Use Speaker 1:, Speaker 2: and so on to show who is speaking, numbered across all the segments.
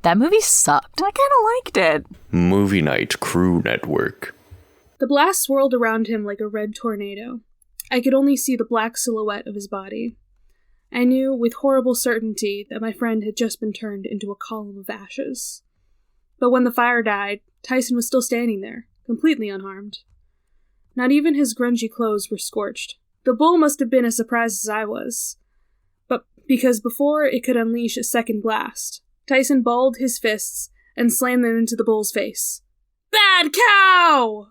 Speaker 1: That movie sucked.
Speaker 2: I kind of liked it.
Speaker 3: Movie Night Crew Network.
Speaker 4: The blast swirled around him like a red tornado. I could only see the black silhouette of his body. I knew with horrible certainty that my friend had just been turned into a column of ashes. But when the fire died, Tyson was still standing there, completely unharmed. Not even his grungy clothes were scorched. The bull must have been as surprised as I was. But because before it could unleash a second blast, Tyson balled his fists and slammed them into the bull's face. Bad cow!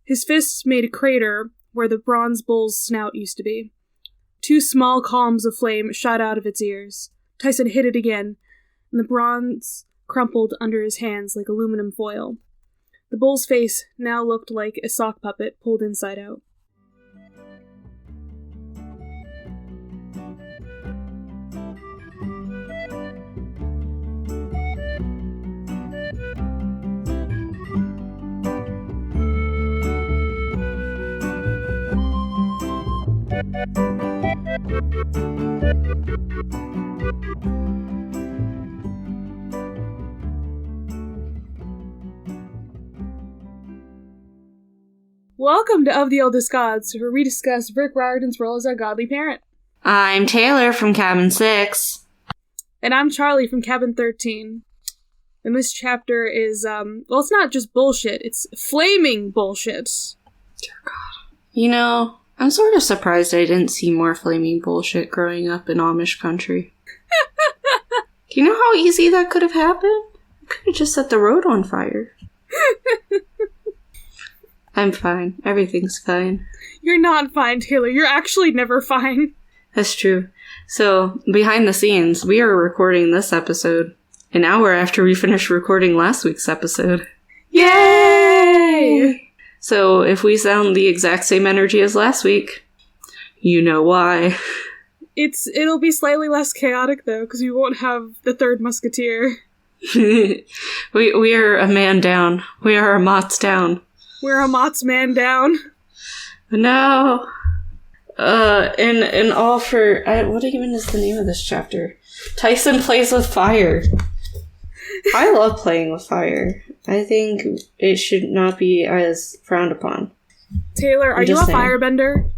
Speaker 4: His fists made a crater where the bronze bull's snout used to be. 2 small columns of flame shot out of its ears. Tyson hit it again, and the bronze crumpled under his hands like aluminum foil. The bull's face now looked like a sock puppet pulled inside out. Welcome to Of the Eldest Gods, where we discuss Rick Riordan's role as our godly parent.
Speaker 2: I'm Taylor from Cabin 6.
Speaker 4: And I'm Charlie from Cabin 13. And this chapter is, well, it's not just bullshit, it's flaming bullshit.
Speaker 2: Dear God. You know, I'm sort of surprised I didn't see more flaming bullshit growing up in Amish country. Do you know how easy that could have happened? I could have just set the road on fire. I'm fine. Everything's fine.
Speaker 4: You're not fine, Taylor. You're actually never fine.
Speaker 2: That's true. So, behind the scenes, we are recording this episode an hour after we finished recording last week's episode. Yay! So, if we sound the exact same energy as last week, you know why.
Speaker 4: It'll be slightly less chaotic, though, because we won't have the third musketeer.
Speaker 2: we are a man down. We are a Mott's down.
Speaker 4: We're a Mott's man down.
Speaker 2: No. And all for... what even is the name of this chapter? Tyson plays with fire. I love playing with fire. I think it should not be as frowned upon.
Speaker 4: Taylor, are you a firebender?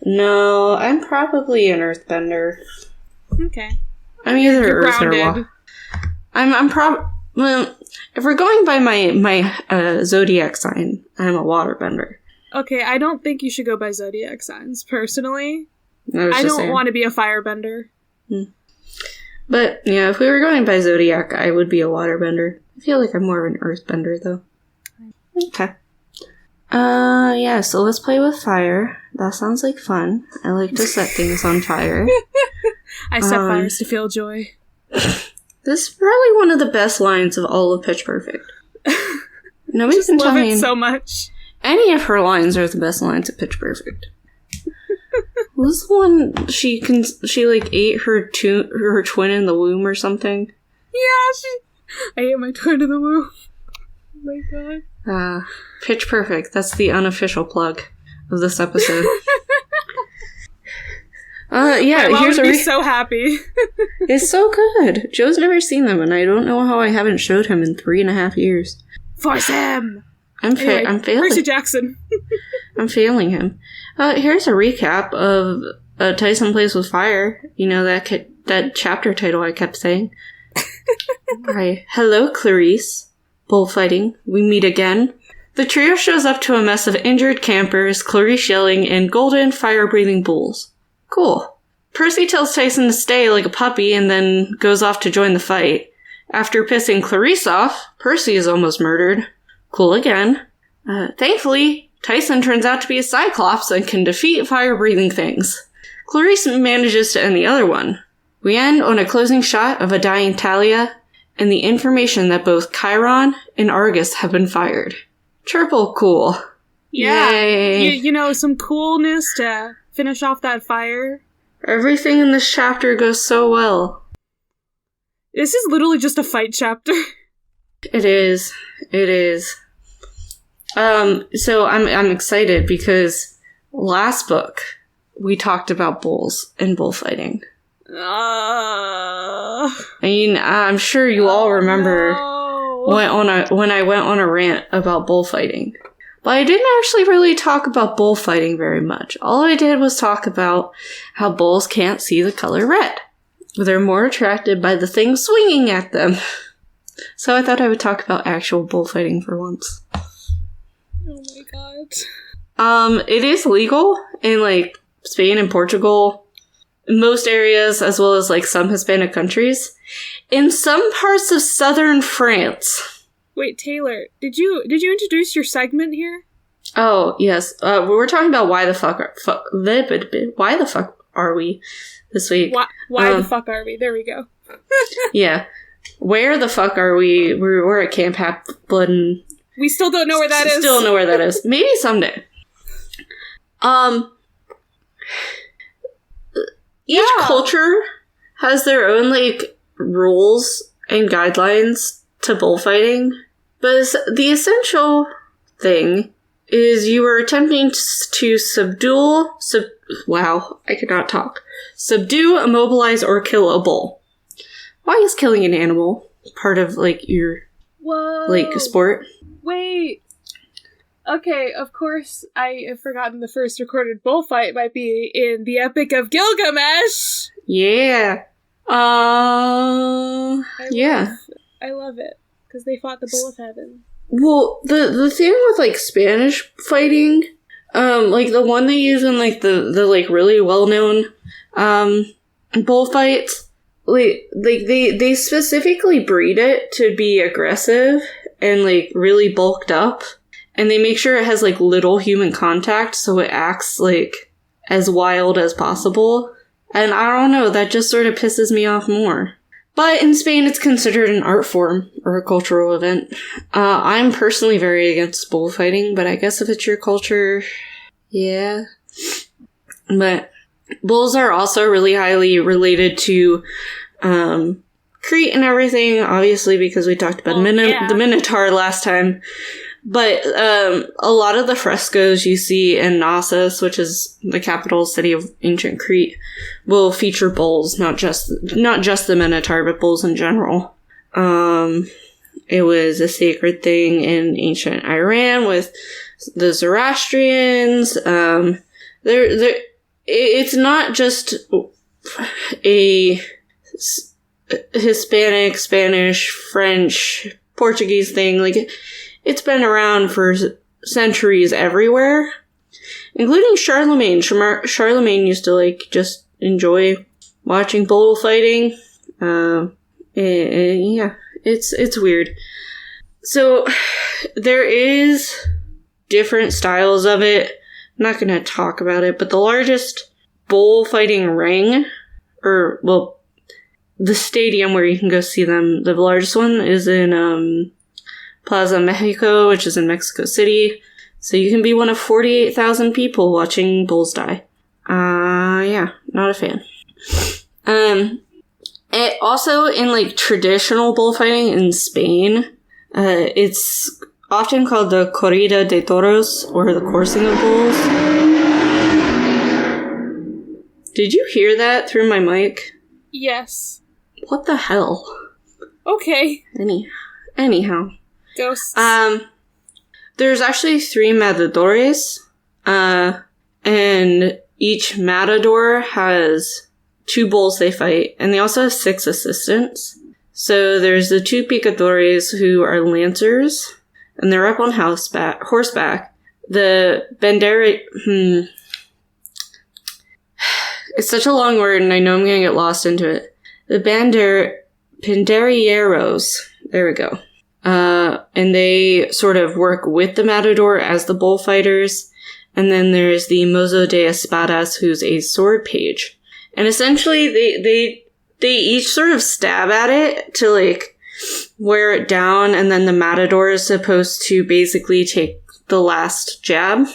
Speaker 2: No, I'm probably an earthbender.
Speaker 4: Okay.
Speaker 2: I'm either
Speaker 4: You're
Speaker 2: earth
Speaker 4: grounded.
Speaker 2: or water. Well, if we're going by my zodiac sign, I'm a waterbender.
Speaker 4: Okay, I don't think you should go by zodiac signs, personally.
Speaker 2: I
Speaker 4: don't want to be a firebender.
Speaker 2: But, yeah, if we were going by zodiac, I would be a waterbender. I feel like I'm more of an earthbender, though. Okay. Yeah, so let's play with fire. That sounds like fun. I like to set things on fire.
Speaker 4: I set fires to feel joy.
Speaker 2: This is probably one of the best lines of all of Pitch Perfect. Nobody can tell me
Speaker 4: so much.
Speaker 2: Any of her lines are the best lines of Pitch Perfect. Was the one she like ate her twin in the womb or something?
Speaker 4: Yeah, I ate my twin in the womb. Oh my god.
Speaker 2: Pitch Perfect. That's the unofficial plug of this episode. Yeah,
Speaker 4: my mom
Speaker 2: here's
Speaker 4: would be so happy.
Speaker 2: It's so good. Joe's never seen them, and I don't know how I haven't showed him in 3.5 years.
Speaker 4: Force him!
Speaker 2: I'm failing.
Speaker 4: Percy Jackson.
Speaker 2: I'm failing him. Here's a recap of Tyson Plays with Fire. You know, that chapter title I kept saying. Alright. Hello, Clarice. Bullfighting. We meet again. The trio shows up to a mess of injured campers, Clarice yelling, and golden, fire-breathing bulls. Cool. Percy tells Tyson to stay like a puppy and then goes off to join the fight. After pissing Clarice off, Percy is almost murdered. Cool again. Thankfully, Tyson turns out to be a Cyclops and can defeat fire-breathing things. Clarice manages to end the other one. We end on a closing shot of a dying Talia and the information that both Chiron and Argus have been fired. Triple cool.
Speaker 4: Yeah.
Speaker 2: Yay.
Speaker 4: You know, some coolness to finish off that fire.
Speaker 2: Everything in this chapter goes so well.
Speaker 4: This is literally just a fight chapter.
Speaker 2: It is. So I'm excited because last book we talked about bulls and bullfighting. I mean, I'm sure you all remember when I went on a rant about bullfighting. But I didn't actually really talk about bullfighting very much. All I did was talk about how bulls can't see the color red. They're more attracted by the thing swinging at them. So I thought I would talk about actual bullfighting for once.
Speaker 4: Oh my god.
Speaker 2: It is legal in, like, Spain and Portugal, most areas, as well as, like, some Hispanic countries. In some parts of southern France.
Speaker 4: Wait, Taylor, did you introduce your segment here?
Speaker 2: Oh, yes. We were talking about why the fuck are we this week?
Speaker 4: Why the fuck are we? There we go.
Speaker 2: Yeah. Where the fuck are we? We're at Camp Half-Blood and...
Speaker 4: We still don't know where that is.
Speaker 2: Still don't know where that is. Maybe someday. Each culture has their own, like, rules and guidelines to bullfighting, but the essential thing is you are attempting to subdue, immobilize, or kill a bull. Why is killing an animal part of, like, your, like, sport?
Speaker 4: Wait. Okay, of course, I have forgotten the first recorded bullfight might be in the Epic of Gilgamesh!
Speaker 2: Yeah.
Speaker 4: I love it, because they fought the bull of heaven.
Speaker 2: Well, the thing with, like, Spanish fighting, like, the one they use in, like, the like, really well-known, bullfights, like, they specifically breed it to be aggressive and, like, really bulked up. And they make sure it has, like, little human contact so it acts, like, as wild as possible. And I don't know, that just sort of pisses me off more. But in Spain, it's considered an art form or a cultural event. I'm personally very against bullfighting, but I guess if it's your culture, yeah. But bulls are also really highly related to Crete and everything, obviously, because we talked about the Minotaur last time. But a lot of the frescoes you see in Knossos, which is the capital city of ancient Crete, will feature bulls, not just the Minotaur, but bulls in general. It was a sacred thing in ancient Iran with the Zoroastrians. It's not just a Hispanic, Spanish, French, Portuguese thing. Like, it's been around for centuries everywhere, including Charlemagne. Charlemagne used to, like, just enjoy watching bullfighting. Yeah, it's weird. So, there is different styles of it. I'm not going to talk about it, but the largest bullfighting ring, the stadium where you can go see them, the largest one is in, Plaza Mexico, which is in Mexico City. So you can be one of 48,000 people watching bulls die. Yeah, not a fan. It also, in, like, traditional bullfighting in Spain, it's often called the Corrida de Toros, or the coursing of bulls. Did you hear that through my mic?
Speaker 4: Yes.
Speaker 2: What the hell?
Speaker 4: Okay.
Speaker 2: Anyhow.
Speaker 4: Ghosts.
Speaker 2: There's actually 3 matadores, and each matador has 2 bulls they fight, and they also have 6 assistants. So there's the 2 picadores who are lancers, and they're up on horseback. The bandera... It's such a long word, and I know I'm gonna get lost into it. The banderilleros. There we go. And they sort of work with the matador as the bullfighters. And then there's the mozo de espadas, who's a sword page. And essentially, they each sort of stab at it to, like, wear it down, and then the matador is supposed to basically take the last jab.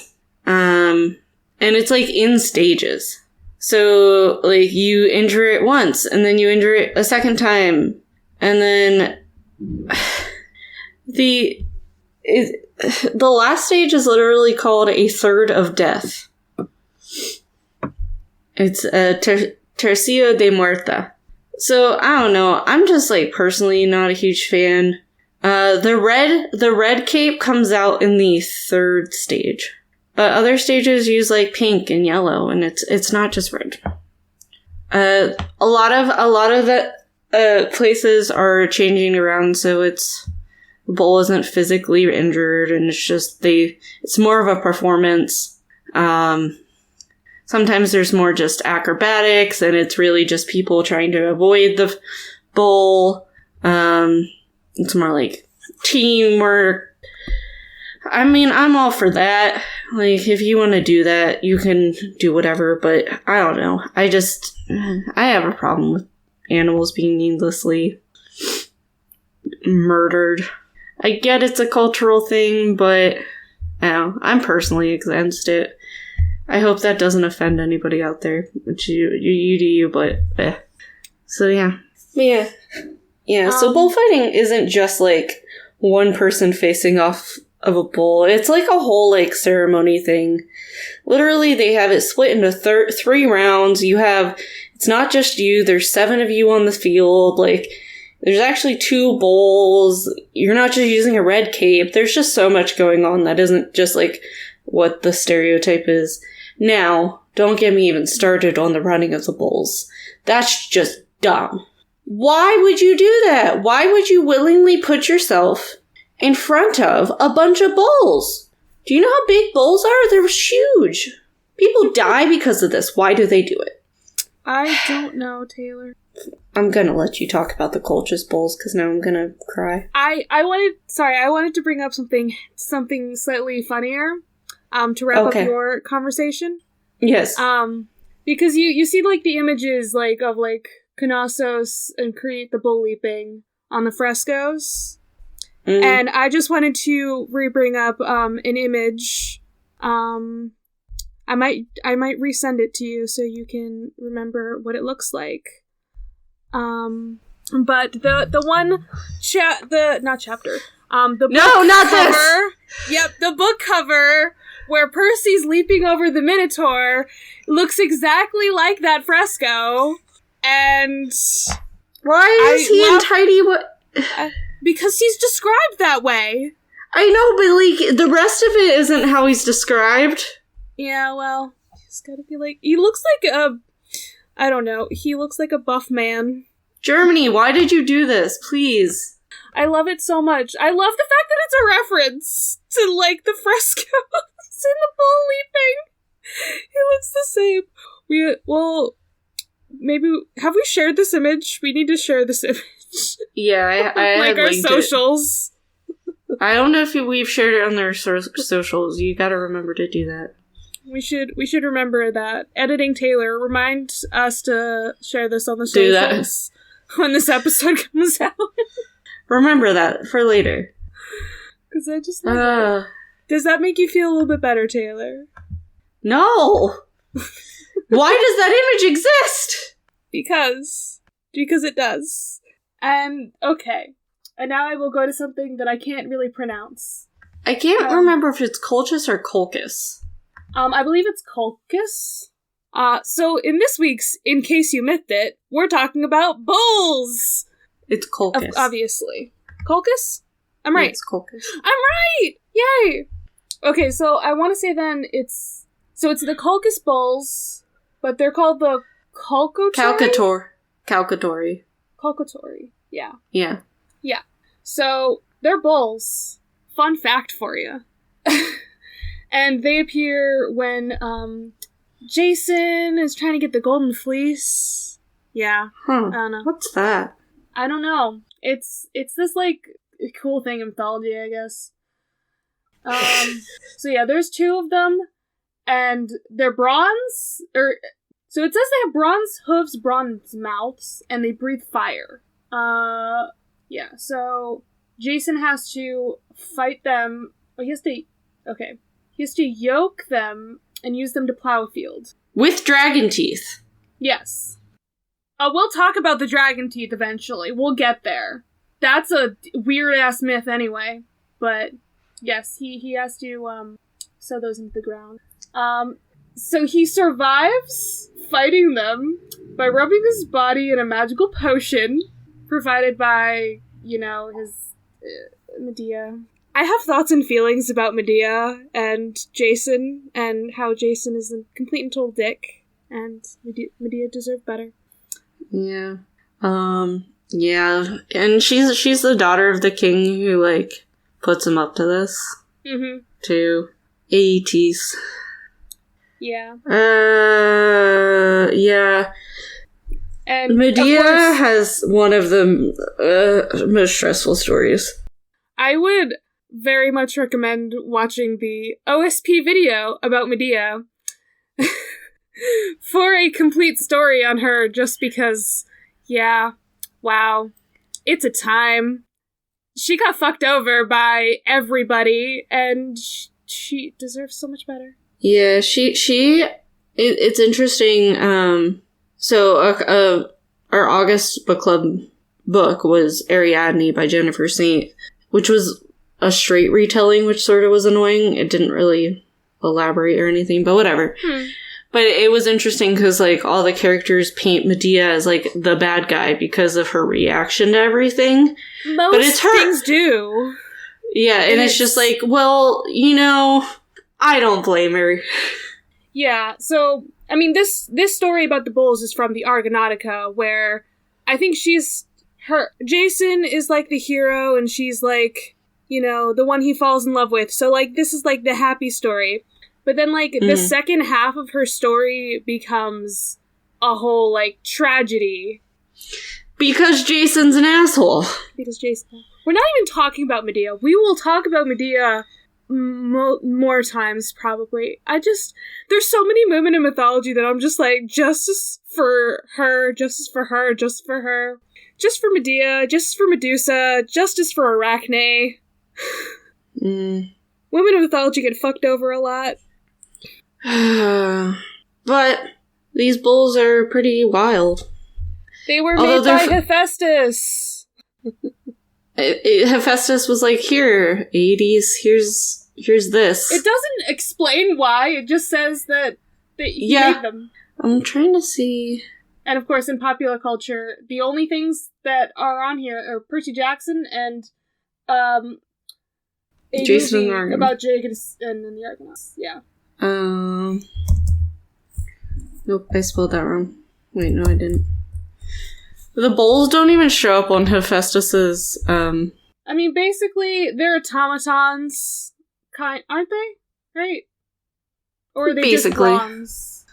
Speaker 2: And it's, like, in stages. So, like, you injure it once, and then you injure it a second time, and then... The last stage is literally called a third of death. It's a Tercio de Muerta. So, I don't know. I'm just, like, personally not a huge fan. The red cape comes out in the 3rd stage. But other stages use, like, pink and yellow, and it's not just red. A lot of the places are changing around, so the bull isn't physically injured, and it's more of a performance. Sometimes there's more just acrobatics, and it's really just people trying to avoid the bull. It's more like teamwork. I mean, I'm all for that. Like, if you want to do that, you can do whatever, but I don't know. I have a problem with animals being needlessly murdered. I get it's a cultural thing, but I don't know, I'm personally against it. I hope that doesn't offend anybody out there. Which you do you, but So yeah. Yeah, so bullfighting isn't just like one person facing off of a bull. It's like a whole like ceremony thing. Literally, they have it split into 3 rounds. It's not just you, there's 7 of you on the field. Like, there's actually 2 bulls. You're not just using a red cape. There's just so much going on that isn't just like what the stereotype is. Now, don't get me even started on the running of the bulls. That's just dumb. Why would you do that? Why would you willingly put yourself in front of a bunch of bulls? Do you know how big bulls are? They're huge. People die because of this. Why do they do it?
Speaker 4: I don't know, Taylor.
Speaker 2: I'm gonna let you talk about the Colchis bulls, because now I'm gonna cry.
Speaker 4: I wanted to bring up something slightly funnier, to wrap up your conversation.
Speaker 2: Yes.
Speaker 4: Because you see, like, the images, like, of, like, Knossos and Crete, the bull leaping, on the frescoes. Mm. And I just wanted to bring up, an image. I might resend it to you so you can remember what it looks like. But the one not chapter. The book
Speaker 2: not
Speaker 4: cover,
Speaker 2: this.
Speaker 4: Yep, the book cover where Percy's leaping over the Minotaur looks exactly like that fresco. And
Speaker 2: why is he in tidy?
Speaker 4: Because he's described that way.
Speaker 2: I know, but like the rest of it isn't how he's described.
Speaker 4: Yeah, well, he's gotta be like, he looks like I don't know, he looks like a buff man. Germany,
Speaker 2: why did you do this? Please.
Speaker 4: I love it so much. I love the fact that it's a reference to, like, the frescoes and the bull leaping. He looks the same. Maybe, have we shared this image? We need to share this image.
Speaker 2: Yeah, I
Speaker 4: like our socials.
Speaker 2: I don't know if we've shared it on their socials. You gotta remember to do that.
Speaker 4: We should remember that. Editing Taylor, remind us to share this on the socials when this episode comes out.
Speaker 2: Remember that for later.
Speaker 4: Because I just love it. Does that make you feel a little bit better, Taylor?
Speaker 2: No! Why does that image exist?
Speaker 4: Because it does. And, okay. And now I will go to something that I can't really pronounce.
Speaker 2: I can't remember if it's Colchis or Colchis.
Speaker 4: I believe it's Colchis. So in this week's In Case You Missed It, we're talking about bulls!
Speaker 2: It's Colchis.
Speaker 4: Obviously. Colchis? I'm right.
Speaker 2: Yeah, it's Colchis.
Speaker 4: I'm right! Yay! Okay, so I want to say then it's the Colchis bulls, but they're called the Khalkotauroi? Khalkotauroi, yeah.
Speaker 2: Yeah.
Speaker 4: Yeah. So, they're bulls. Fun fact for you. And they appear when, Jason is trying to get the golden fleece. Yeah.
Speaker 2: Huh.
Speaker 4: I don't know.
Speaker 2: What's that?
Speaker 4: I don't know. It's this, like, cool thing in mythology, I guess. So yeah, there's 2 of them, and they're bronze, so it says they have bronze hooves, bronze mouths, and they breathe fire. Yeah, so Jason has to fight them. He has to yoke them and use them to plow a field.
Speaker 2: With dragon teeth.
Speaker 4: Yes. We'll talk about the dragon teeth eventually. We'll get there. That's a weird-ass myth anyway. But, yes, he has to, sew those into the ground. So he survives fighting them by rubbing his body in a magical potion provided by, his Medea. I have thoughts and feelings about Medea and Jason, and how Jason is a complete and total dick, and Medea deserved better.
Speaker 2: Yeah. Yeah. And she's the daughter of the king who, puts him up to this.
Speaker 4: Mm-hmm.
Speaker 2: To AETs.
Speaker 4: Yeah.
Speaker 2: Yeah.
Speaker 4: And
Speaker 2: Medea has one of the most stressful stories.
Speaker 4: I would very much recommend watching the OSP video about Medea for a complete story on her, just because, wow, it's a time. She got fucked over by everybody, and she deserves so much better.
Speaker 2: Yeah, it's interesting. So our August book club book was Ariadne by Jennifer Saint, which was a straight retelling, which sort of was annoying. It didn't really elaborate or anything, but whatever. But it was interesting because, all the characters paint Medea as, the bad guy because of her reaction to everything.
Speaker 4: But it's her. Things do.
Speaker 2: Yeah, and it's just I don't blame her.
Speaker 4: Yeah, so, I mean, this story about the bulls is from the Argonautica, where I think Jason is, the hero, and she's, the one he falls in love with. So, this is, the happy story. But then, the second half of her story becomes a whole, tragedy.
Speaker 2: Because Jason's an asshole.
Speaker 4: We're not even talking about Medea. We will talk about Medea more times, probably. There's so many women in mythology that I'm just justice for her, justice for her, justice for her. Just for Medea, justice for Medusa, justice for Arachne. Women in mythology get fucked over a lot.
Speaker 2: But these bulls are pretty wild.
Speaker 4: They were made by Hephaestus.
Speaker 2: Hephaestus was here, 80s, here's this.
Speaker 4: It doesn't explain why, it just says that he made them.
Speaker 2: I'm trying to see.
Speaker 4: And of course, in popular culture, the only things that are on here are Percy Jackson and a
Speaker 2: Jason
Speaker 4: movie about Jake and the Argonauts. Yeah.
Speaker 2: Nope, I spelled that wrong. Wait, no, I didn't. The bulls don't even show up on Hephaestus's,
Speaker 4: I mean, basically, they're automatons, aren't they? Right? Or are they just bronze?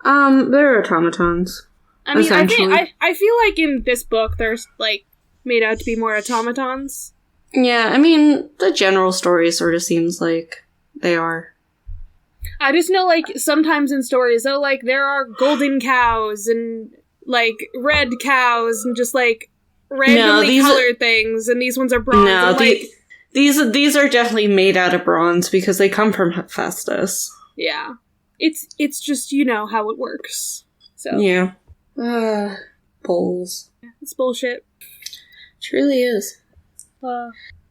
Speaker 2: They're automatons.
Speaker 4: I mean, I feel like in this book, they're, made out to be more automatons.
Speaker 2: Yeah, I mean, the general story sort of seems like they are.
Speaker 4: I just know, sometimes in stories, there are golden cows and, red cows and just, randomly colored things, and these ones are bronze.
Speaker 2: No, these are definitely made out of bronze because they come from Hephaestus.
Speaker 4: Yeah. It's just, how it works. So.
Speaker 2: Yeah. Bulls.
Speaker 4: Yeah, it's bullshit.
Speaker 2: It truly is.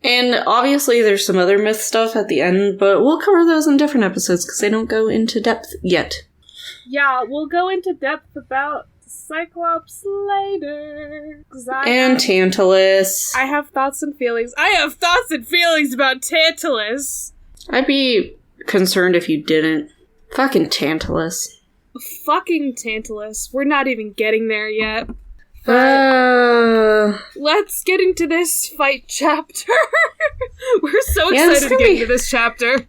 Speaker 2: And obviously there's some other myth stuff at the end, but we'll cover those in different episodes because they don't go into depth yet.
Speaker 4: Yeah, we'll go into depth about Cyclops later.
Speaker 2: And Tantalus.
Speaker 4: I have thoughts and feelings. I have thoughts and feelings about Tantalus.
Speaker 2: I'd be concerned if you didn't. Fucking Tantalus.
Speaker 4: Fucking Tantalus. We're not even getting there yet. Let's get into this fight chapter. We're so excited to get into this chapter.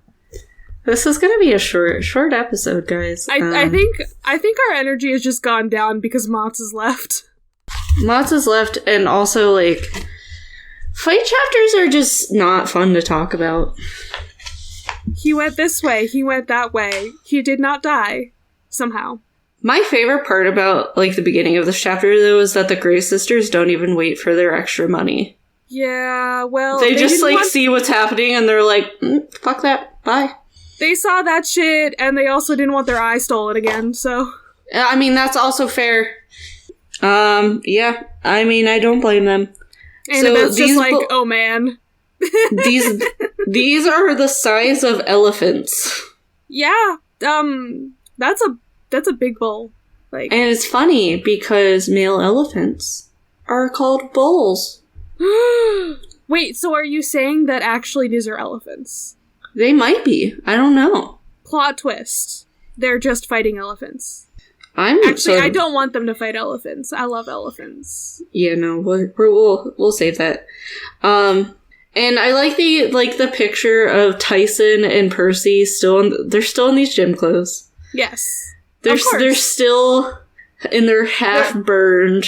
Speaker 2: This is gonna be a short episode, guys.
Speaker 4: I think our energy has just gone down because Mats has left.
Speaker 2: Mats has left, and also, fight chapters are just not fun to talk about.
Speaker 4: He went this way, he went that way. He did not die. Somehow.
Speaker 2: My favorite part about, the beginning of this chapter, though, is that the Grey Sisters don't even wait for their extra money.
Speaker 4: Yeah, well...
Speaker 2: They just, see what's happening, and they're like, fuck that, bye.
Speaker 4: They saw that shit, and they also didn't want their eye stolen again, so...
Speaker 2: I mean, that's also fair. Yeah, I mean, I don't blame them.
Speaker 4: And so it's just oh man. These are the size of elephants. Yeah, that's a big bull. Like,
Speaker 2: And it's funny because male elephants are called bulls.
Speaker 4: wait, so are you saying that actually these are elephants?
Speaker 2: They might be. I don't know.
Speaker 4: Plot twist. They're just fighting elephants.
Speaker 2: Actually,
Speaker 4: I don't want them to fight elephants. I love elephants.
Speaker 2: Yeah, no, we'll save that. And I like the picture of Tyson and Percy they're still in these gym clothes.
Speaker 4: Yes.
Speaker 2: They're still in their half burned.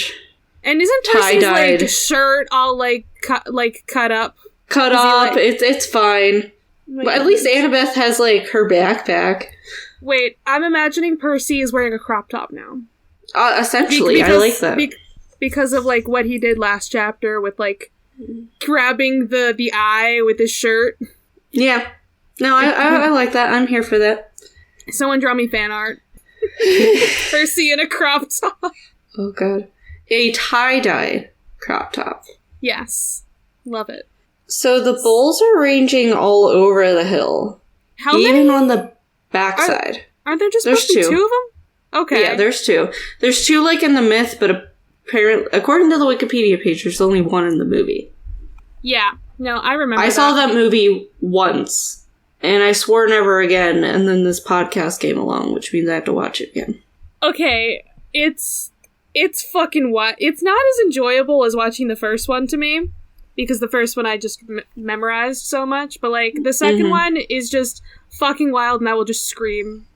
Speaker 4: And isn't Percy's
Speaker 2: tie-dyed
Speaker 4: like shirt all cut up?
Speaker 2: Cut up. It's fine.
Speaker 4: Oh
Speaker 2: but at least Annabeth has like her backpack.
Speaker 4: Wait, I'm imagining Percy is wearing a crop top now.
Speaker 2: Essentially, I like that.
Speaker 4: Because of like what he did last chapter with like grabbing the eye with his shirt.
Speaker 2: Yeah. No, I like that. I'm here for that.
Speaker 4: Someone draw me fan art. Percy in a crop top.
Speaker 2: Oh god. A tie-dye crop top.
Speaker 4: Yes. Love it.
Speaker 2: So the bulls are ranging all over the hill.
Speaker 4: How
Speaker 2: even
Speaker 4: many?
Speaker 2: on the backside.
Speaker 4: Aren't there just supposed to be two of them? Okay.
Speaker 2: Yeah, there's two. There's two like in the myth, but apparently, according to the Wikipedia page, there's only one in the movie.
Speaker 4: Yeah. No, I remember
Speaker 2: I saw that movie once, and I swore never again, and then this podcast came along, which means I have to watch it again.
Speaker 4: Okay, it's fucking what? It's not as enjoyable as watching the first one to me, because the first one I just memorized so much, but like the second one is just fucking wild, and I will just scream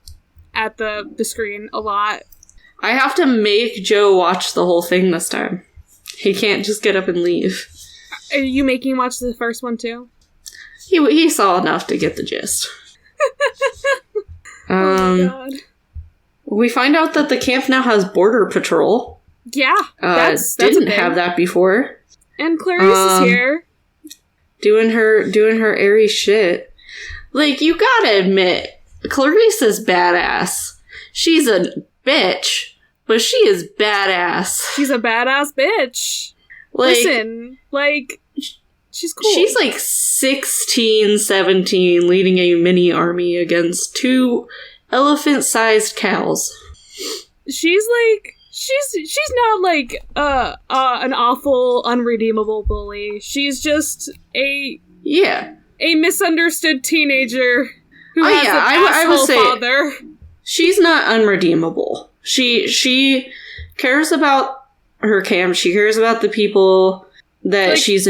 Speaker 4: at the screen a lot.
Speaker 2: I have to make Joe watch the whole thing this time. He can't just get up and leave.
Speaker 4: Are you making him watch the first one too?
Speaker 2: He saw enough to get the gist.
Speaker 4: Oh my god.
Speaker 2: We find out that the camp now has border patrol.
Speaker 4: Yeah, that's
Speaker 2: didn't
Speaker 4: a thing.
Speaker 2: have that before.
Speaker 4: And Clarice is here,
Speaker 2: doing her airy shit. Like, you gotta admit, Clarice is badass. She's a bitch, but she is badass.
Speaker 4: She's a badass bitch.
Speaker 2: Like,
Speaker 4: listen, like, she's cool.
Speaker 2: She's like 16, 17, leading a mini army against two elephant-sized cows.
Speaker 4: She's not like an awful, unredeemable bully. She's just a misunderstood teenager who has an asshole father.
Speaker 2: She's not unredeemable. She cares about her camp. She cares about the people that like, she's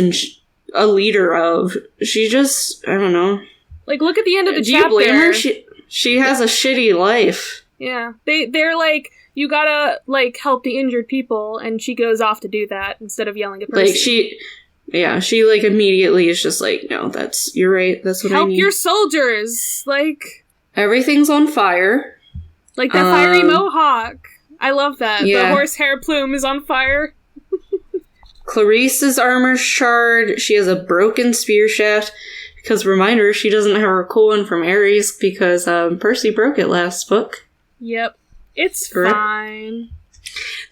Speaker 2: a leader of. She just, I don't know.
Speaker 4: Like, look at the end of the chapter.
Speaker 2: Do you blame her? She has a shitty life.
Speaker 4: Yeah. They're like, you gotta, like, help the injured people, and she goes off to do that instead of yelling at Percy. Like, she, like, immediately is just like, no, you're right, that's what I need.
Speaker 2: Help
Speaker 4: your soldiers! Like...
Speaker 2: Everything's on fire.
Speaker 4: Like that fiery mohawk. I love that.
Speaker 2: Yeah.
Speaker 4: The horsehair plume is on fire.
Speaker 2: Clarice's armor's charred. She has a broken spear shaft. Because, reminder, she doesn't have her cool one from Ares because Percy broke it last book.
Speaker 4: Yep. It's fine.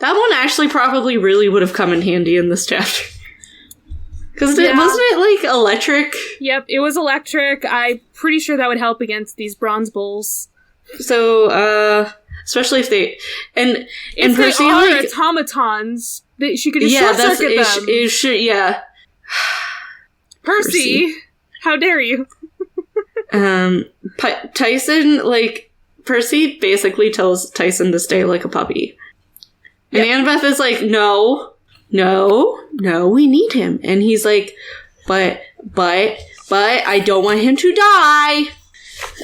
Speaker 2: That one actually probably really would have come in handy in this chapter. Because wasn't it, like, electric?
Speaker 4: Yep, it was electric. I'm pretty sure that would help against these bronze bulls.
Speaker 2: So, especially if they... And Percy,
Speaker 4: they are
Speaker 2: like,
Speaker 4: automatons, she could just short-circuit them.
Speaker 2: Yeah.
Speaker 4: Percy, how dare you?
Speaker 2: Tyson, like... Percy basically tells Tyson to stay like a puppy. And Annabeth is like, no, we need him. And he's like, but I don't want him to die.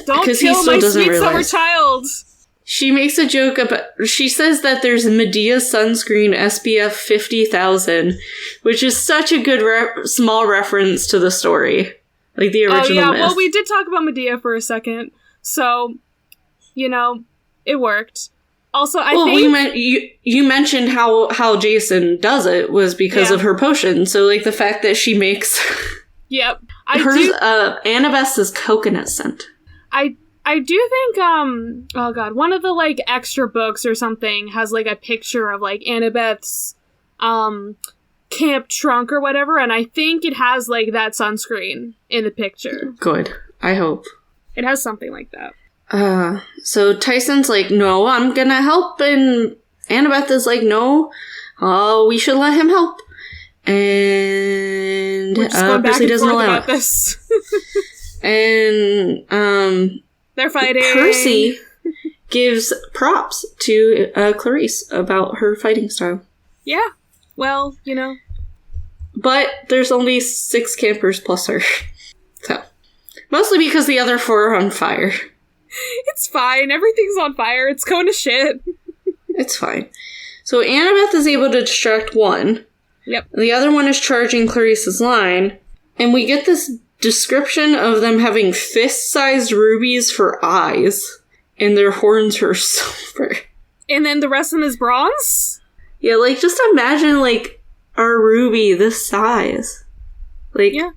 Speaker 4: Don't kill my sweet summer child.
Speaker 2: She makes a joke about, she says that there's Medea sunscreen SPF 50,000, which is such a good small reference to the story. Like the original myth.
Speaker 4: Well, we did talk about Medea for a second, so... You know, it worked. Also, I think...
Speaker 2: you mentioned how Jason does it was because of her potion. So, like, the fact that she makes...
Speaker 4: Yep.
Speaker 2: Annabeth's is coconut scent.
Speaker 4: I do think, one of the, like, extra books or something has, like, a picture of, like, Annabeth's, camp trunk or whatever, and I think it has, like, that sunscreen in the picture.
Speaker 2: Good. I hope.
Speaker 4: It has something like that.
Speaker 2: So Tyson's like, no, I'm gonna help and Annabeth is like, no, we should let him help. And Percy doesn't allow it.
Speaker 4: This.
Speaker 2: And
Speaker 4: they're fighting.
Speaker 2: Percy gives props to Clarice about her fighting style.
Speaker 4: Yeah. Well, you know.
Speaker 2: But there's only 6 campers plus her. So, mostly because the other 4 are on fire.
Speaker 4: It's fine. Everything's on fire. It's going to shit.
Speaker 2: It's fine. So Annabeth is able to distract one.
Speaker 4: Yep.
Speaker 2: The other one is charging Clarice's line. And we get this description of them having fist-sized rubies for eyes. And their horns are silver.
Speaker 4: And then the rest of them is bronze?
Speaker 2: Yeah, like, just imagine, like, a ruby this size. Like,
Speaker 4: yeah.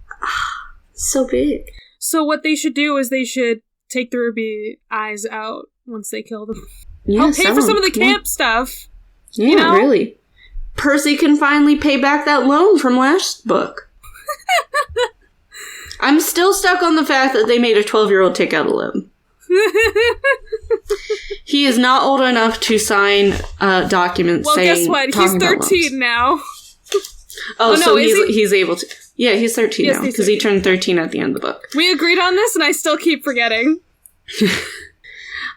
Speaker 2: So big.
Speaker 4: So what they should do is they should take the ruby eyes out once they kill them.
Speaker 2: Yeah,
Speaker 4: I'll pay for some of the camp stuff.
Speaker 2: Yeah,
Speaker 4: you know?
Speaker 2: Really. Percy can finally pay back that loan from last book. I'm still stuck on the fact that they made a 12-year-old take out a loan. He is not old enough to sign documents saying...
Speaker 4: Well, guess what? He's 13 now.
Speaker 2: Oh, so
Speaker 4: no,
Speaker 2: he's able to... Yeah, he's 13
Speaker 4: yes,
Speaker 2: now, because he turned 13 at the end of the book.
Speaker 4: We agreed on this, and I still keep forgetting.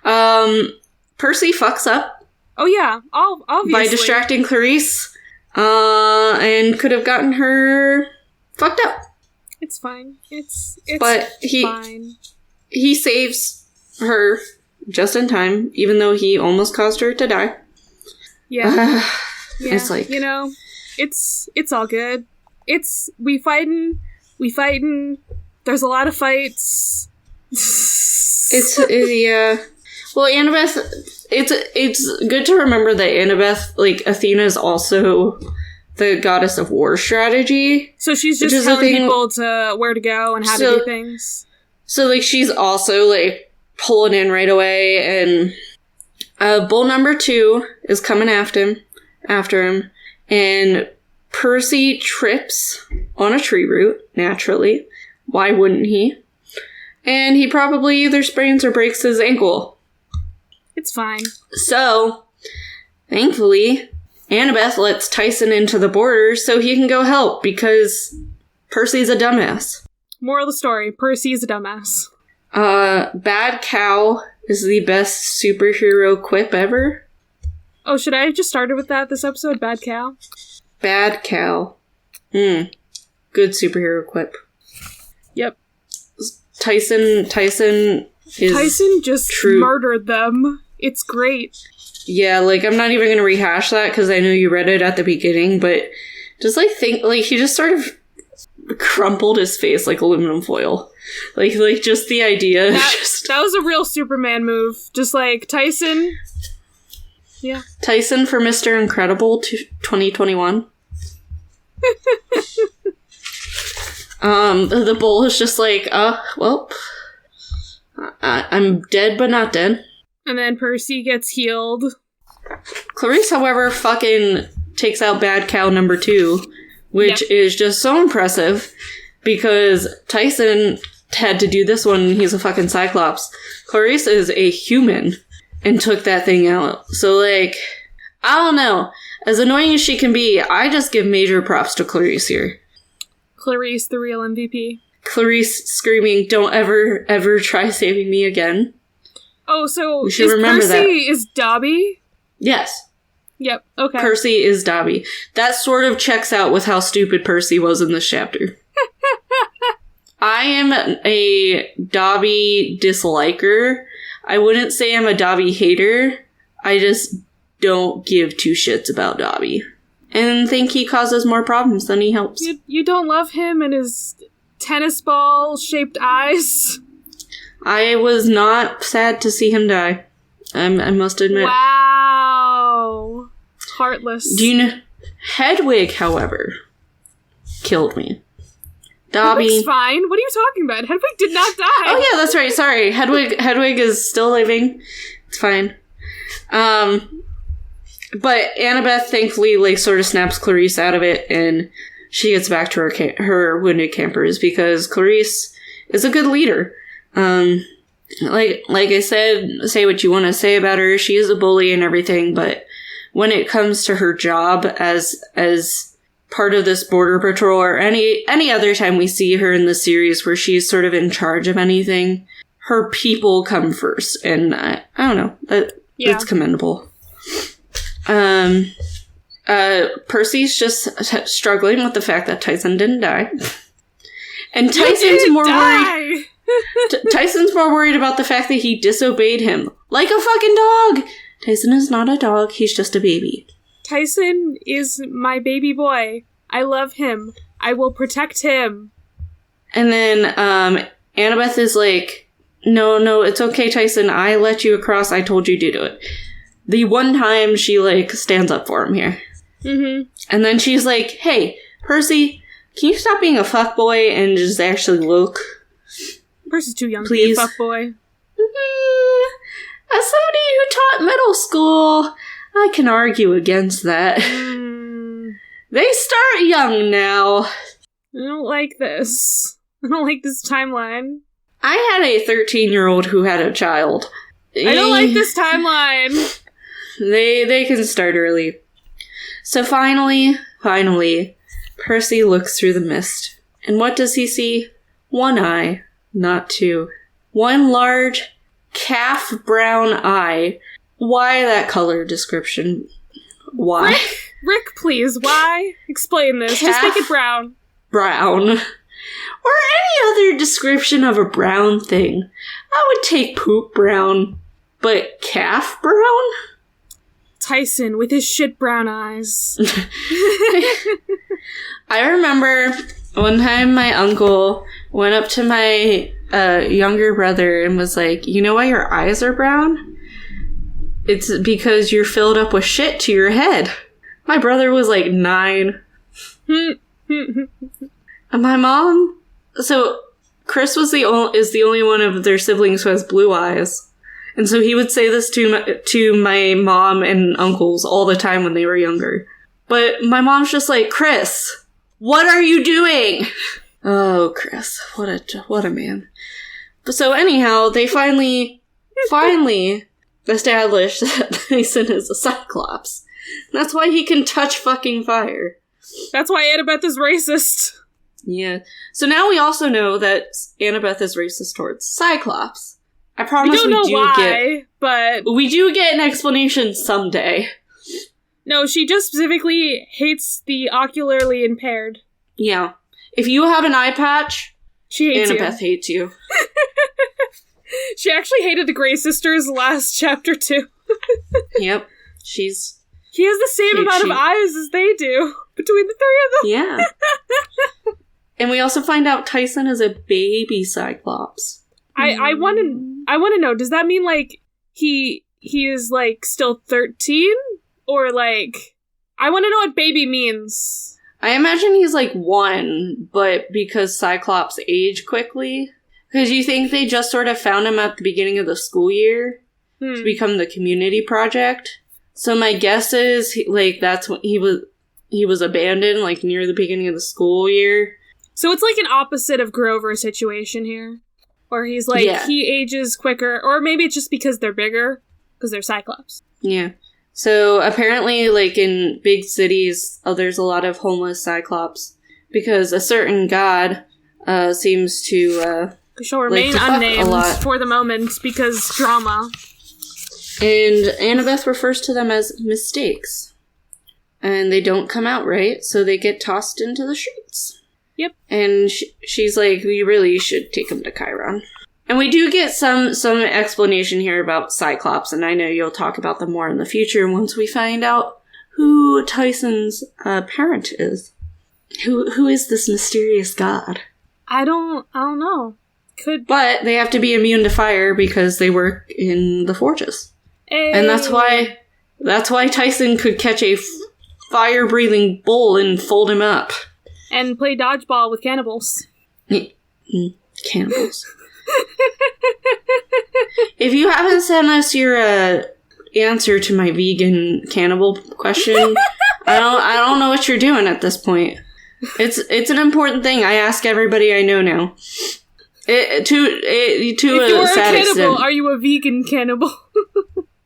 Speaker 2: Percy fucks up.
Speaker 4: Oh, yeah. Obviously.
Speaker 2: By distracting Clarice, and could have gotten her fucked up.
Speaker 4: It's fine. It's
Speaker 2: but
Speaker 4: fine.
Speaker 2: He saves her just in time, even though he almost caused her to die.
Speaker 4: Yeah. Yeah.
Speaker 2: It's like...
Speaker 4: You know, it's all good. We fighting. There's a lot of fights.
Speaker 2: Yeah. Well, Annabeth, it's good to remember that Annabeth, like, Athena is also the goddess of war strategy.
Speaker 4: So she's just telling people where to go and how to do things.
Speaker 2: So, like, she's also, like, pulling in right away, and bull number 2 is coming after him, and Percy trips on a tree root, naturally. Why wouldn't he? And he probably either sprains or breaks his ankle.
Speaker 4: It's fine.
Speaker 2: So, thankfully, Annabeth lets Tyson into the borders so he can go help, because Percy's a dumbass.
Speaker 4: Moral of the story, Percy is a dumbass.
Speaker 2: Bad cow is the best superhero quip ever.
Speaker 4: Oh, should I have just started with that this episode? Bad cow?
Speaker 2: Bad cow. Good superhero quip.
Speaker 4: Yep.
Speaker 2: Tyson
Speaker 4: just murdered them. It's great.
Speaker 2: Yeah, like, I'm not even gonna rehash that because I know you read it at the beginning, but just, like, he just sort of crumpled his face like aluminum foil. Like just the idea.
Speaker 4: That was a real Superman move. Just like Tyson. Yeah.
Speaker 2: Tyson for Mr. Incredible 2021. The bull is just like, well, I'm dead but not dead.
Speaker 4: And then Percy gets healed.
Speaker 2: Clarice, however, fucking takes out Bad Cow number 2, which is just so impressive because Tyson had to do this one. He's a fucking Cyclops. Clarice is a human and took that thing out. So, like, I don't know. As annoying as she can be, I just give major props to Clarice here.
Speaker 4: Clarice, the real MVP.
Speaker 2: Clarice screaming, "Don't ever try saving me again."
Speaker 4: Oh, so
Speaker 2: we should remember
Speaker 4: Percy is Dobby?
Speaker 2: Yes.
Speaker 4: Yep, okay.
Speaker 2: Percy is Dobby. That sort of checks out with how stupid Percy was in this chapter. I am a Dobby disliker. I wouldn't say I'm a Dobby hater. I just don't give two shits about Dobby. And think he causes more problems than he helps.
Speaker 4: You don't love him and his tennis ball-shaped eyes?
Speaker 2: I was not sad to see him die. I must admit.
Speaker 4: Wow. Heartless.
Speaker 2: Do you know... Hedwig, however, killed me. Dobby...
Speaker 4: Hedwig's fine. What are you talking about? Hedwig did not die.
Speaker 2: Oh yeah, that's right. Sorry. Hedwig is still living. It's fine. But Annabeth, thankfully, like, sort of snaps Clarice out of it, and she gets back to her wounded campers, because Clarice is a good leader. Like I said, say what you want to say about her. She is a bully and everything, but when it comes to her job as part of this border patrol, or any other time we see her in the series where she's sort of in charge of anything, her people come first. And I don't know, it's commendable. Percy's just struggling with the fact that Tyson didn't die. And Tyson's more worried. Tyson's more worried about the fact that he disobeyed him. Like a fucking dog! Tyson is not a dog, he's just a baby.
Speaker 4: Tyson is my baby boy. I love him. I will protect him.
Speaker 2: And then, Annabeth is like, no, it's okay, Tyson. I let you across. I told you to do it. The one time she, like, stands up for him here. Mm-hmm. And then she's like, hey, Percy, can you stop being a fuckboy and just actually look?
Speaker 4: Percy's too young to be a fuckboy.
Speaker 2: Mm-hmm. As somebody who taught middle school, I can argue against that. They start young now.
Speaker 4: I don't like this. I don't like this timeline.
Speaker 2: I had a 13-year-old who had a child.
Speaker 4: I don't like this timeline.
Speaker 2: They can start early. So finally, Percy looks through the mist. And what does he see? One eye, not two. One large, calf brown eye. Why that color description? Why?
Speaker 4: Rick, please, why? Explain this. Just make it brown.
Speaker 2: Brown. Or any other description of a brown thing. I would take poop brown, but calf brown?
Speaker 4: Tyson with his shit brown eyes.
Speaker 2: I remember one time my uncle went up to my younger brother and was like, you know why your eyes are brown? It's because you're filled up with shit to your head. My brother was like 9. And my mom... So, Chris is the only one of their siblings who has blue eyes. And so he would say this to my mom and uncles all the time when they were younger. But my mom's just like, Chris, what are you doing? Oh, Chris, what a man. So anyhow, they finally established that Tyson is a Cyclops. That's why he can touch fucking fire.
Speaker 4: That's why Annabeth is racist.
Speaker 2: Yeah. So now we also know that Annabeth is racist towards Cyclops. I promise we do get an explanation someday.
Speaker 4: No, she just specifically hates the ocularly impaired.
Speaker 2: Yeah. If you have an eye patch, Annabeth hates you.
Speaker 4: She actually hated the Grey Sisters last chapter too.
Speaker 2: Yep. He has
Speaker 4: the same amount of eyes as they do between the three of them.
Speaker 2: Yeah. And we also find out Tyson is a baby Cyclops.
Speaker 4: I want to know, does that mean like he is like still 13? Or like, I want to know what baby means.
Speaker 2: I imagine he's like 1, but because Cyclops age quickly. Because you think they just sort of found him at the beginning of the school year to become the community project. So my guess is that's when he was abandoned like near the beginning of the school year.
Speaker 4: So it's like an opposite of Grover's situation here. Or he's like, he ages quicker. Or maybe it's just because they're bigger. Because they're Cyclops.
Speaker 2: Yeah. So apparently, like in big cities, there's a lot of homeless Cyclops. Because a certain god seems to...
Speaker 4: shall remain unnamed for the moment because drama.
Speaker 2: And Annabeth refers to them as mistakes. And they don't come out right, so they get tossed into the streets.
Speaker 4: Yep.
Speaker 2: And she's like, we really should take him to Chiron. And we do get some explanation here about Cyclops, and I know you'll talk about them more in the future once we find out who Tyson's parent is. Who is this mysterious god?
Speaker 4: I don't know.
Speaker 2: But they have to be immune to fire because they work in the forges.
Speaker 4: Hey.
Speaker 2: And that's why Tyson could catch a fire-breathing bull and fold him up.
Speaker 4: And play dodgeball with cannibals.
Speaker 2: Cannibals. If you haven't sent us your answer to my vegan cannibal question, I don't know what you're doing at this point. It's an important thing. I ask everybody I know now.
Speaker 4: If you're a cannibal,
Speaker 2: extent.
Speaker 4: Are you a vegan cannibal?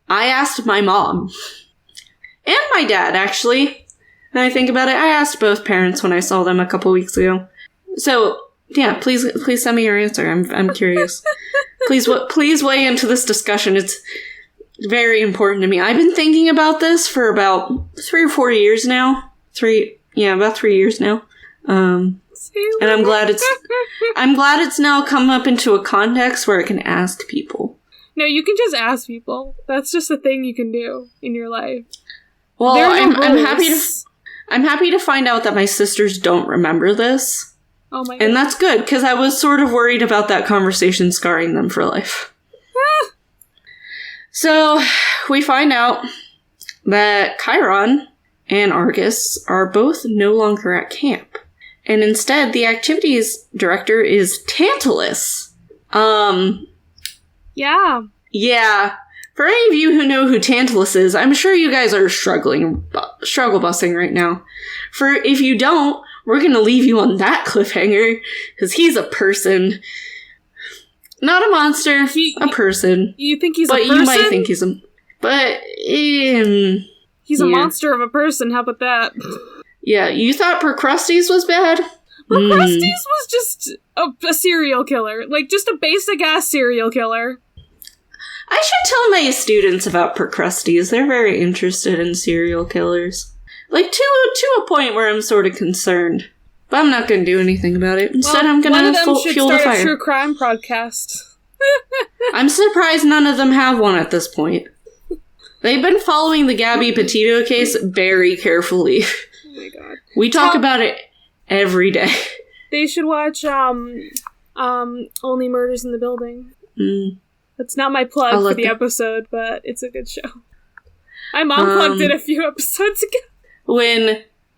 Speaker 2: I asked my mom. And my dad, actually. When I think about it, I asked both parents when I saw them a couple weeks ago. So, yeah, please send me your answer. I'm curious. Please weigh into this discussion. It's very important to me. I've been thinking about this for about 3 or 4 years now. About 3 years now. And I'm glad it's now come up into a context where I can ask people.
Speaker 4: No, you can just ask people. That's just a thing you can do in your life.
Speaker 2: Well, I'm happy to find out that my sisters don't remember this.
Speaker 4: Oh my god.
Speaker 2: And that's good, because I was sort of worried about that conversation scarring them for life. So, we find out that Chiron and Argus are both no longer at camp. And instead, the activities director is Tantalus.
Speaker 4: Yeah.
Speaker 2: Yeah. For any of you who know who Tantalus is, I'm sure you guys are struggle busting right now. For if you don't, we're going to leave you on that cliffhanger, because he's a person. Not a monster, a person.
Speaker 4: You think he's a person?
Speaker 2: But you might think he's a... But,
Speaker 4: he's a monster of a person, how about that?
Speaker 2: Yeah, you thought Procrustes was bad?
Speaker 4: Procrustes was just a serial killer. Like, just a basic-ass serial killer.
Speaker 2: I should tell my students about Procrustes. They're very interested in serial killers. Like, to a point where I'm sort of concerned. But I'm not going to do anything about it. Instead, I'm going to fuel the fire. One of them should start a
Speaker 4: true crime podcast.
Speaker 2: I'm surprised none of them have one at this point. They've been following the Gabby Petito case very carefully.
Speaker 4: Oh my god.
Speaker 2: We talk about it every day.
Speaker 4: They should watch, Only Murders in the Building. That's not my plug for the episode, but it's a good show. My mom plugged it a few episodes ago.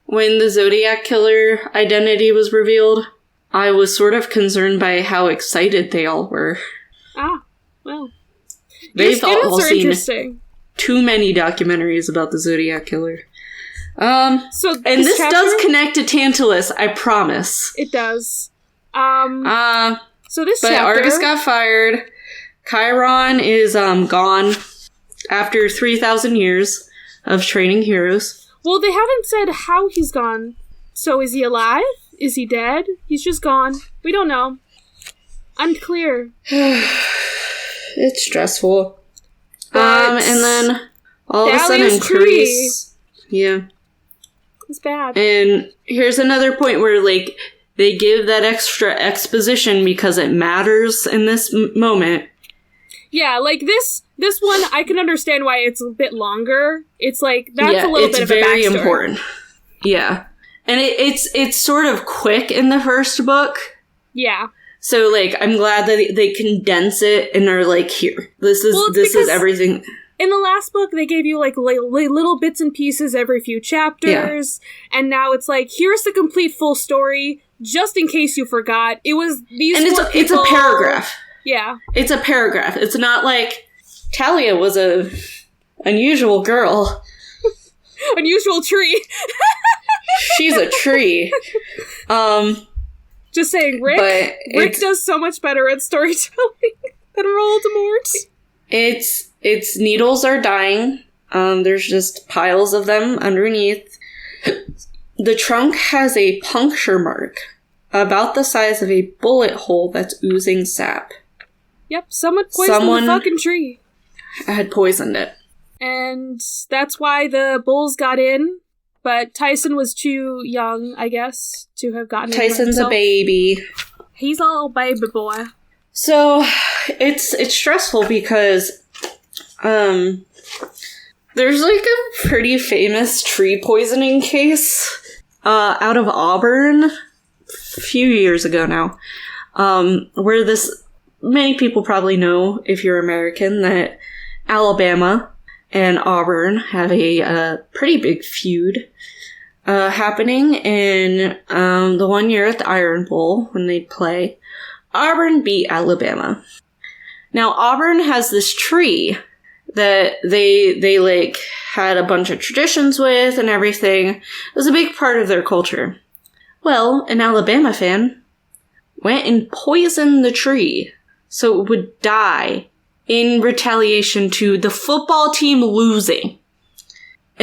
Speaker 2: When the Zodiac Killer identity was revealed, I was sort of concerned by how excited they all were.
Speaker 4: Ah, well.
Speaker 2: They've all seen too many documentaries about the Zodiac Killer.
Speaker 4: So
Speaker 2: and this does connect to Tantalus, I promise.
Speaker 4: It does. So this
Speaker 2: but
Speaker 4: chapter...
Speaker 2: Argus got fired. Chiron is gone after 3,000 years of training heroes.
Speaker 4: Well, they haven't said how he's gone. So is he alive? Is he dead? He's just gone. We don't know. Unclear.
Speaker 2: It's stressful. And then all of a sudden, Clarice... Yeah.
Speaker 4: It's bad.
Speaker 2: And here's another point where, like, they give that extra exposition because it matters in this moment.
Speaker 4: Yeah, like this one, I can understand why it's a bit longer. It's like, that's a little bit of a backstory.
Speaker 2: It's very important. Yeah. And it's sort of quick in the first book.
Speaker 4: Yeah.
Speaker 2: So, like, I'm glad that they condense it and are like, here, this is everything.
Speaker 4: In the last book, they gave you, like little bits and pieces every few chapters. Yeah. And now it's like, here's the complete full story, just in case you forgot. It was these
Speaker 2: and it's a paragraph.
Speaker 4: Yeah.
Speaker 2: It's a paragraph. It's not like Talia was a unusual girl.
Speaker 4: Unusual tree.
Speaker 2: She's a tree.
Speaker 4: Just saying, Rick does so much better at storytelling than Voldemort.
Speaker 2: Its needles are dying. There's just piles of them underneath. The trunk has a puncture mark about the size of a bullet hole that's oozing sap.
Speaker 4: Yep, someone poisoned the fucking tree.
Speaker 2: Had poisoned it.
Speaker 4: And that's why the bulls got in, but Tyson was too young, I guess, to have gotten in.
Speaker 2: Tyson's a baby.
Speaker 4: He's a little baby boy.
Speaker 2: So, it's stressful because, there's like a pretty famous tree poisoning case, out of Auburn, a few years ago now, where many people probably know, if you're American, that Alabama and Auburn have a pretty big feud happening. And the one year at the Iron Bowl, when they'd play, Auburn beat Alabama. Now, Auburn has this tree that they like had a bunch of traditions with and everything. It was a big part of their culture. Well, an Alabama fan went and poisoned the tree so it would die in retaliation to the football team losing.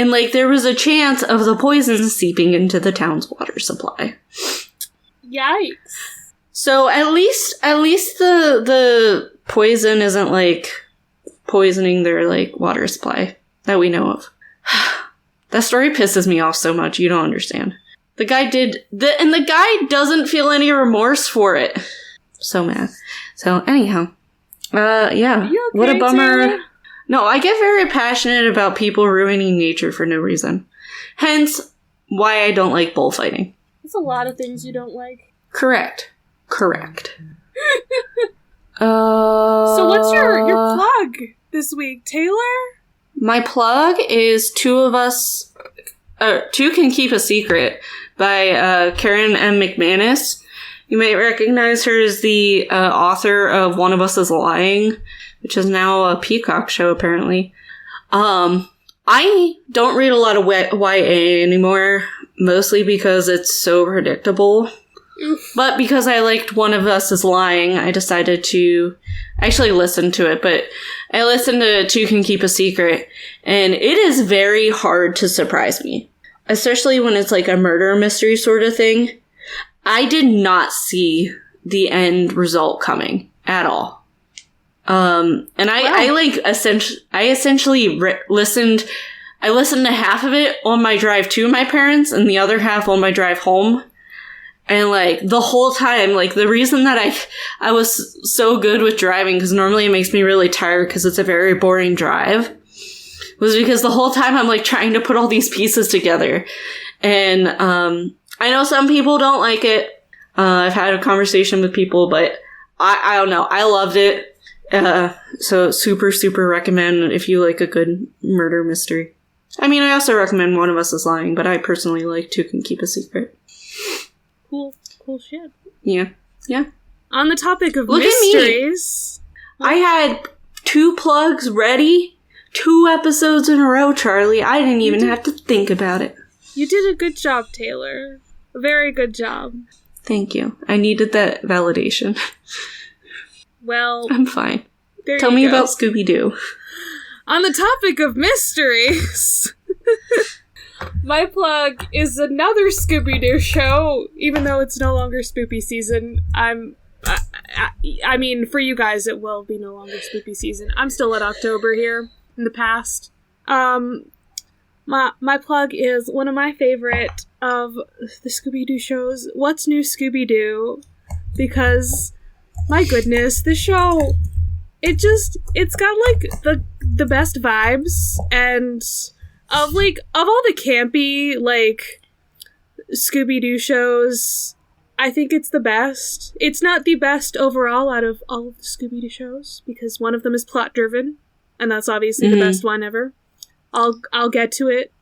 Speaker 2: And, like, there was a chance of the poison seeping into the town's water supply.
Speaker 4: Yikes.
Speaker 2: So at least the poison isn't, like, poisoning their, like, water supply that we know of. That story pisses me off so much, you don't understand. The guy and the guy doesn't feel any remorse for it. So mad. So anyhow, yeah.
Speaker 4: Okay,
Speaker 2: what a bummer.
Speaker 4: Taylor?
Speaker 2: No, I get very passionate about people ruining nature for no reason. Hence, why I don't like bullfighting.
Speaker 4: There's a lot of things you don't like.
Speaker 2: Correct.
Speaker 4: So what's your plug this week, Taylor?
Speaker 2: My plug is Two Can Keep a Secret by Karen M. McManus. You may recognize her as the author of One of Us is Lying, which is now a Peacock show, apparently. I don't read a lot of YA anymore, mostly because it's so predictable. But because I liked One of Us is Lying, I decided to actually listen to it. But I listened to Two Can Keep a Secret, and it is very hard to surprise me. Especially when it's like a murder mystery sort of thing. I did not see the end result coming at all. And I listened to half of it on my drive to my parents and the other half on my drive home. And, like, the whole time, like, the reason that I was so good with driving, because normally it makes me really tired because it's a very boring drive, was because the whole time I'm, like, trying to put all these pieces together. And, I know some people don't like it. I've had a conversation with people, but I don't know. I loved it. So super, super recommend if you like a good murder mystery. I mean, I also recommend One of Us is Lying, but I personally like Two Can Keep a Secret.
Speaker 4: Cool shit.
Speaker 2: Yeah.
Speaker 4: On the topic of
Speaker 2: Look
Speaker 4: mysteries...
Speaker 2: at me. I had 2 plugs ready, 2 episodes in a row, Charlie. I didn't even have to think about it.
Speaker 4: You did a good job, Taylor. A very good job.
Speaker 2: Thank you. I needed that validation.
Speaker 4: Well...
Speaker 2: I'm fine.
Speaker 4: Tell
Speaker 2: me about Scooby-Doo.
Speaker 4: On the topic of mysteries... My plug is another Scooby-Doo show, even though it's no longer spoopy season. I mean, for you guys, it will be no longer spoopy season. I'm still at October here, in the past. My plug is one of my favorite of the Scooby-Doo shows, What's New Scooby-Doo? Because, my goodness, the show, it's got, like, the best vibes, and... Of all the campy, like, Scooby-Doo shows, I think it's the best. It's not the best overall out of all of the Scooby-Doo shows, because one of them is plot-driven, and that's obviously the best one ever. I'll get to it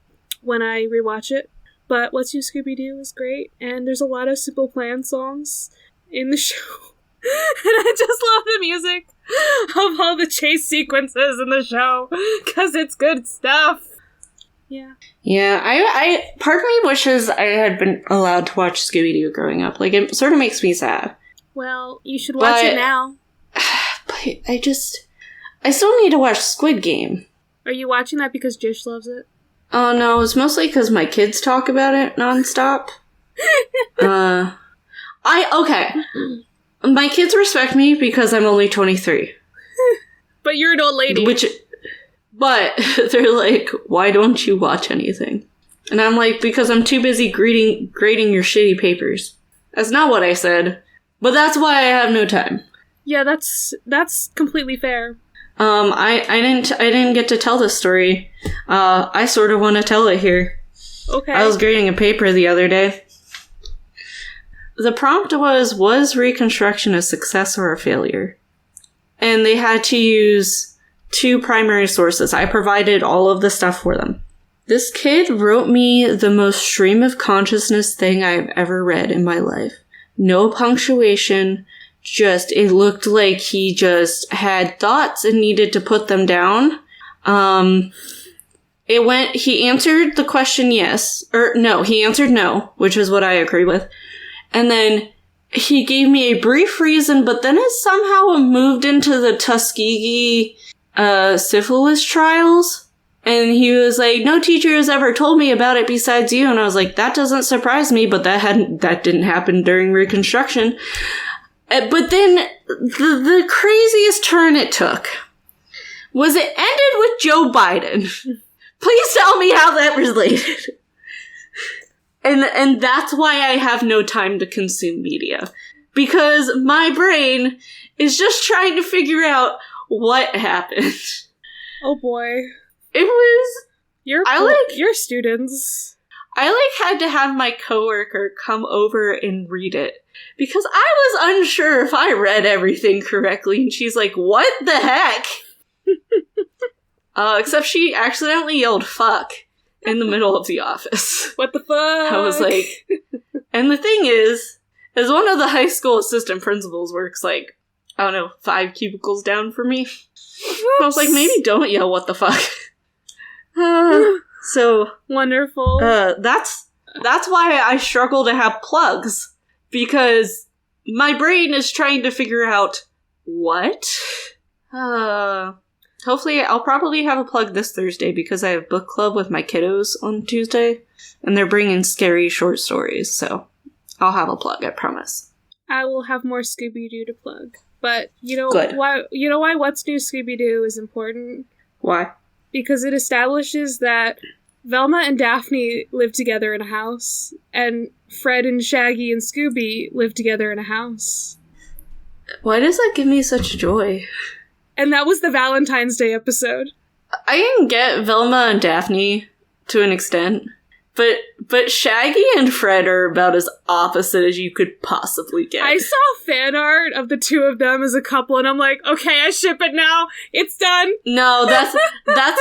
Speaker 4: when I rewatch it. But What's New Scooby-Doo is great, and there's a lot of Simple Plan songs in the show. And I just love the music of all the chase sequences in the show, because it's good stuff. Yeah.
Speaker 2: Yeah, I part of me wishes I had been allowed to watch Scooby-Doo growing up. Like, it sort of makes me sad.
Speaker 4: Well, you should watch it now.
Speaker 2: But I still need to watch Squid Game.
Speaker 4: Are you watching that because Jish loves it?
Speaker 2: Oh, no, it's mostly because my kids talk about it nonstop. Okay. My kids respect me because I'm only 23.
Speaker 4: But you're an old lady.
Speaker 2: But they're like, why don't you watch anything? And I'm like, because I'm too busy grading your shitty papers. That's not what I said, but that's why I have no time.
Speaker 4: Yeah, that's completely fair.
Speaker 2: I didn't get to tell this story. I sort of want to tell it here.
Speaker 4: Okay.
Speaker 2: I was grading a paper the other day. The prompt was Reconstruction a success or a failure? And they had to use 2 primary sources. I provided all of the stuff for them. This kid wrote me the most stream of consciousness thing I've ever read in my life. No punctuation, it looked like he just had thoughts and needed to put them down. He answered the question yes, or no, he answered no, which is what I agree with. And then he gave me a brief reason, but then it somehow moved into the Tuskegee syphilis trials, And he was like, no teacher has ever told me about it besides you. And I was like, that doesn't surprise me, but that didn't happen during Reconstruction. But then the craziest turn it took was it ended with Joe Biden. Please tell me how that related. And that's why I have no time to consume media. Because my brain is just trying to figure out what happened.
Speaker 4: Oh boy.
Speaker 2: It was...
Speaker 4: Your students.
Speaker 2: I had to have my coworker come over and read it. Because I was unsure if I read everything correctly. And she's like, what the heck? Except she accidentally yelled fuck in the middle of the office.
Speaker 4: What the fuck?
Speaker 2: I was like... And the thing is, as one of the high school assistant principals works like, I don't know, 5 cubicles down from me. I was like, maybe don't yell what the fuck. So...
Speaker 4: Wonderful.
Speaker 2: That's why I struggle to have plugs. Because my brain is trying to figure out what? Hopefully, I'll probably have a plug this Thursday because I have book club with my kiddos on Tuesday. And they're bringing scary short stories, so I'll have a plug, I promise.
Speaker 4: I will have more Scooby-Doo to plug. But you know
Speaker 2: Good.
Speaker 4: why? You know why What's New Scooby-Doo is important?
Speaker 2: Why?
Speaker 4: Because it establishes that Velma and Daphne live together in a house, and Fred and Shaggy and Scooby live together in a house.
Speaker 2: Why does that give me such joy?
Speaker 4: And that was the Valentine's Day episode.
Speaker 2: I can get Velma and Daphne to an extent, but Shaggy and Fred are about as opposite as you could possibly get.
Speaker 4: I saw fan art of the two of them as a couple, and I'm like, okay, I ship it now. It's done.
Speaker 2: No, that's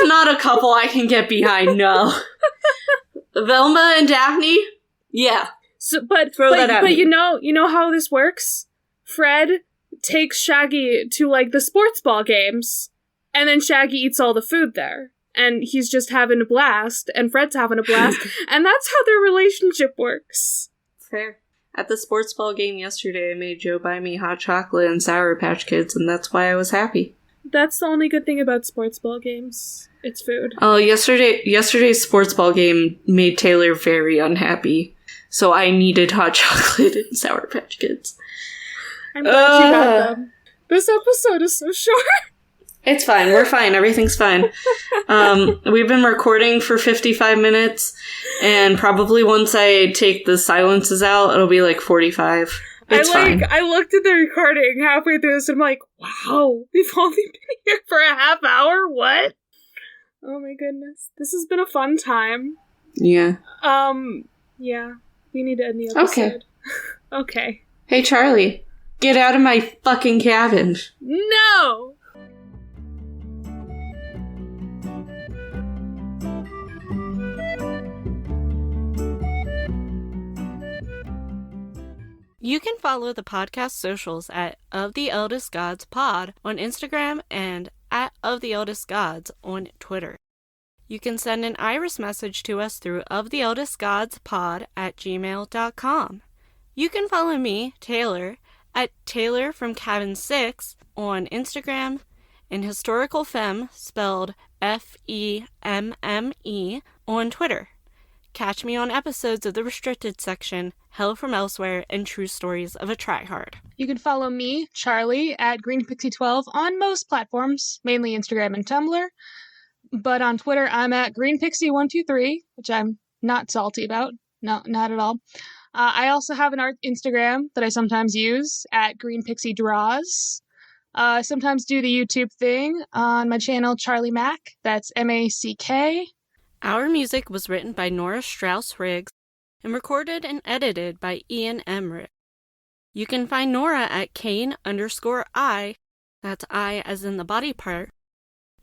Speaker 2: not a couple I can get behind. No, Velma and Daphne. Yeah.
Speaker 4: So, but
Speaker 2: me.
Speaker 4: you know how this works. Fred takes Shaggy to like the sports ball games, and then Shaggy eats all the food there. And he's just having a blast, and Fred's having a blast, and that's how their relationship works.
Speaker 2: Fair. At the sports ball game yesterday, I made Joe buy me hot chocolate and Sour Patch Kids, and that's why I was happy.
Speaker 4: That's the only good thing about sports ball games. It's food.
Speaker 2: Oh, yesterday's sports ball game made Taylor very unhappy, so I needed hot chocolate and Sour Patch Kids.
Speaker 4: I'm glad you got them. This episode is so short.
Speaker 2: It's fine. We're fine. Everything's fine. We've been recording for 55 minutes, and probably once I take the silences out, it'll be like 45. It's fine.
Speaker 4: I looked at the recording halfway through this, and I'm like, wow, we've only been here for a half hour? What? Oh my goodness. This has been a fun time.
Speaker 2: Yeah.
Speaker 4: Yeah. We need to end the episode.
Speaker 2: Okay.
Speaker 4: Okay.
Speaker 2: Hey, Charlie. Get out of my fucking cabin.
Speaker 4: No!
Speaker 1: You can follow the podcast socials at Of the Eldest Gods Pod on Instagram and at Of the Eldest Gods on Twitter. You can send an iris message to us through oftheeldestgodspod@gmail.com. You can follow me, Taylor, at Taylor from Cabin 6 on Instagram, and Historical Femme, spelled FEMME, on Twitter. Catch me on episodes of the Restricted Section, Hell from Elsewhere, and True Stories of a Tryhard.
Speaker 4: You can follow me, Charlie, at GreenPixie12 on most platforms, mainly Instagram and Tumblr. But on Twitter, I'm at GreenPixie123, which I'm not salty about. No, not at all. I also have an art Instagram that I sometimes use at GreenPixieDraws. I sometimes do the YouTube thing on my channel, Charlie Mack. That's MACK.
Speaker 1: Our music was written by Nora Strauss-Riggs and recorded and edited by Ian Emmerich. You can find Nora at Kane_I, that's I as in the body part,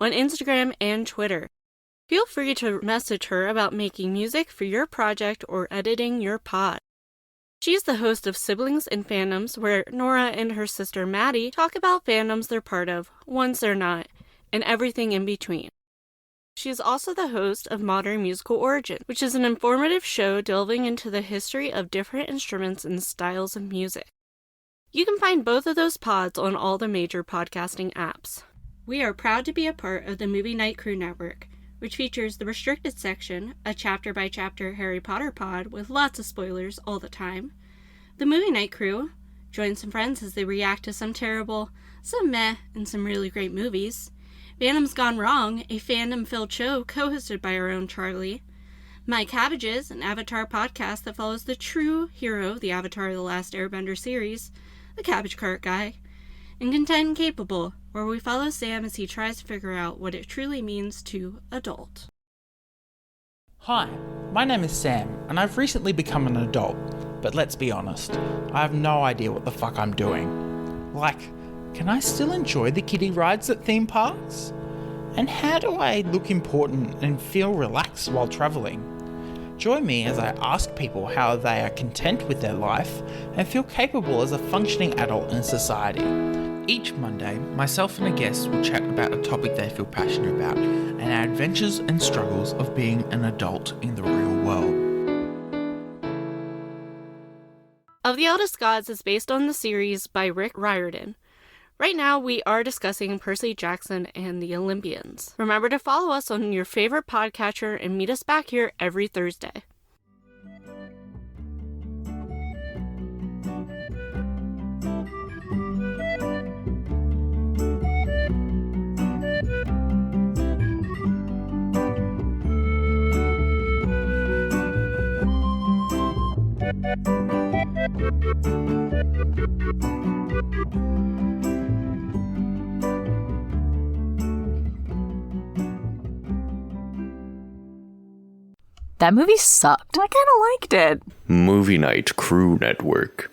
Speaker 1: on Instagram and Twitter. Feel free to message her about making music for your project or editing your pod. She's the host of Siblings and Fandoms, where Nora and her sister Maddie talk about fandoms they're part of, ones they're not, and everything in between. She is also the host of Modern Musical Origin, which is an informative show delving into the history of different instruments and styles of music. You can find both of those pods on all the major podcasting apps. We are proud to be a part of the Movie Night Crew Network, which features the restricted section, a chapter-by-chapter Harry Potter pod with lots of spoilers all the time, the Movie Night crew, join some friends as they react to some terrible, some meh, and some really great movies, Fandom's Gone Wrong, a fandom-filled show co-hosted by our own Charlie, My Cabbages, an Avatar podcast that follows the true hero of the Avatar The Last Airbender series, the Cabbage Cart Guy, and Content and Capable, where we follow Sam as he tries to figure out what it truly means to adult.
Speaker 5: Hi, my name is Sam, and I've recently become an adult, but let's be honest, I have no idea what the fuck I'm doing. Like, can I still enjoy the kiddie rides at theme parks? And how do I look important and feel relaxed while travelling? Join me as I ask people how they are content with their life and feel capable as a functioning adult in society. Each Monday, myself and a guest will chat about a topic they feel passionate about and our adventures and struggles of being an adult in the real world.
Speaker 1: Of the Eldest Gods is based on the series by Rick Riordan. Right now, we are discussing Percy Jackson and the Olympians. Remember to follow us on your favorite podcatcher and meet us back here every Thursday.
Speaker 6: That movie sucked. I kind of liked it.
Speaker 3: Movie Night Crew Network.